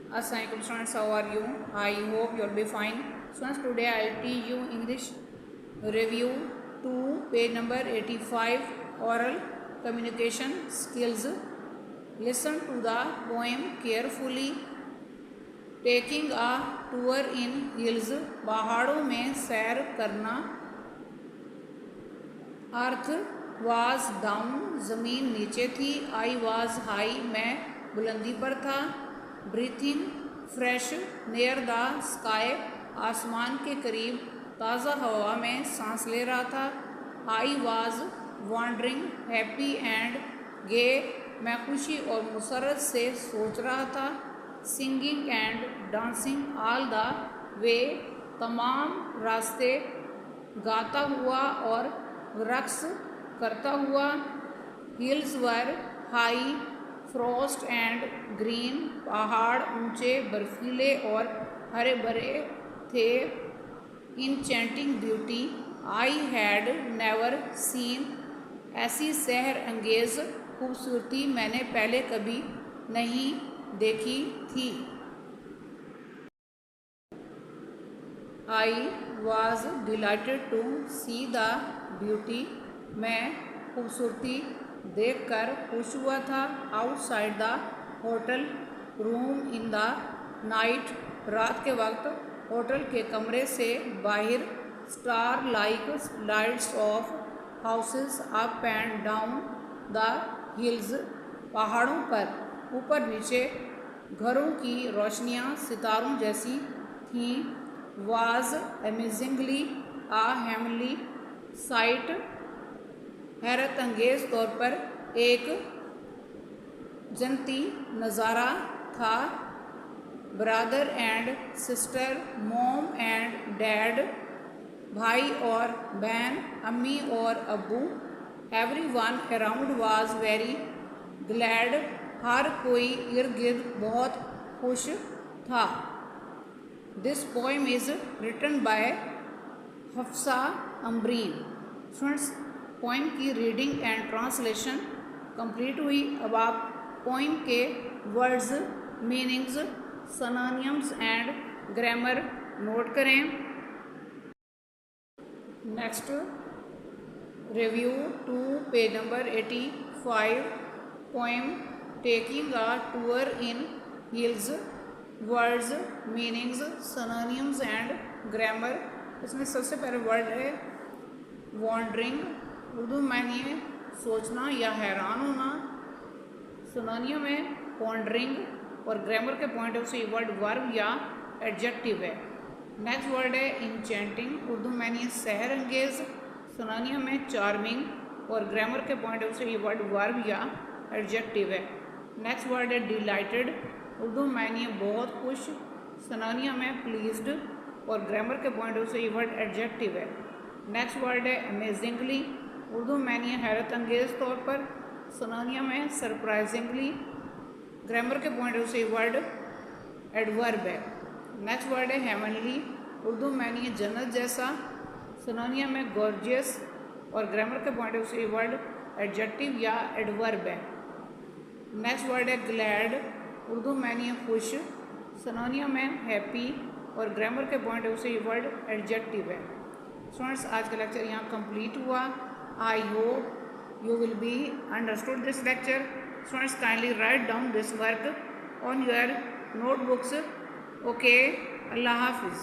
Assalamualaikum students, how are you? I hope you'll be fine. Students, today I'll teach you English review 2, page number 85, oral communication skills. Listen to the poem carefully. Taking a tour in hills, पहाड़ों में सैर करना. अर्थ was down, ज़मीन नीचे थी. I was high, मैं बुलंदी पर था. Breathing fresh near the sky, आसमान के करीब ताज़ा हवा में सांस ले रहा था. I was wandering happy and gay, मैं खुशी और मुसरत से सोच रहा था. Singing and dancing all the way, तमाम रास्ते गाता हुआ और रक्स करता हुआ. Hills were high, frost and green, पहाड़ ऊंचे बर्फीले और हरे भरे थे. Enchanting beauty, I had never seen, ऐसी सहर अंगेज खूबसूरती मैंने पहले कभी नहीं देखी थी. I was delighted to see the beauty, मैं खूबसूरती देखकर खुश हुआ था. Outside the hotel room in the night, रात के वक्त होटल के कमरे से बाहर. Star like lights of houses up and down the hills, पहाड़ों पर ऊपर नीचे घरों की रोशनियां सितारों जैसी थीं. Was amazingly a heavenly sight, हैरत अंगेज तौर पर एक जन्नती नज़ारा था. Brother and sister, mom and dad, भाई और बहन, अम्मी और अब्बू. Everyone around was very glad, हर कोई इर्द गिर्द बहुत खुश था. This poem is written by Hafsa Ambreen. Students, poem की रीडिंग एंड ट्रांसलेशन कंप्लीट हुई. अब आप पोइम के words, meanings, synonyms and grammar note करें. Next review 2, page number 85, poem taking a tour in hills. Words, meanings, synonyms and grammar. इसमें सबसे पहले word है वॉन्डरिंग, उर्दू मानिए सोचना या हैरान होना. सिनोनिम है पॉन्डरिंग और ग्रामर के पॉइंट ऑफ से वर्ड वर्ब या एडजेक्टिव है. नेक्स्ट वर्ड है इंचेंटिंग, उर्दू मानिए सहर अंगेज. सिनोनिम है चार्मिंग और ग्रामर के पॉइंट ऑफ से वर्ड वर्ब या एडजेक्टिव है. नेक्स्ट वर्ड है डिलाइटेड, उर्दू मानिए बहुत खुश. सिनोनिम है प्लीज्ड और ग्रामर के पॉइंट ऑफ से वर्ड एडजेक्टिव है. नेक्स्ट वर्ड है अमेजिंगली, उर्दू मानिए हैरत अंगेज तौर पर. सिनोनिम है सरप्राइजिंगली, ग्रामर के पॉइंट ऑफ से वर्ड एडवर्ब है. नेक्स्ट वर्ड है हेवनली, उर्दू मानिए जन्नत जैसा. सिनोनिम है गॉर्जियस और ग्रामर के पॉइंट ऑफ से वर्ड एडजेक्टिव या एडवर्ब है. नेक्स्ट वर्ड है ग्लैड, उर्दू मानिए खुश. सिनोनिम है हैप्पी और ग्रामर के पॉइंट ऑफ से वर्ड एडजेक्टिव है. स्टूडेंट्स, आज का लेक्चर यहाँ कंप्लीट हुआ. I hope you will be understood this lecture. Students, kindly write down this work on your notebooks. Okay, Allah Hafiz.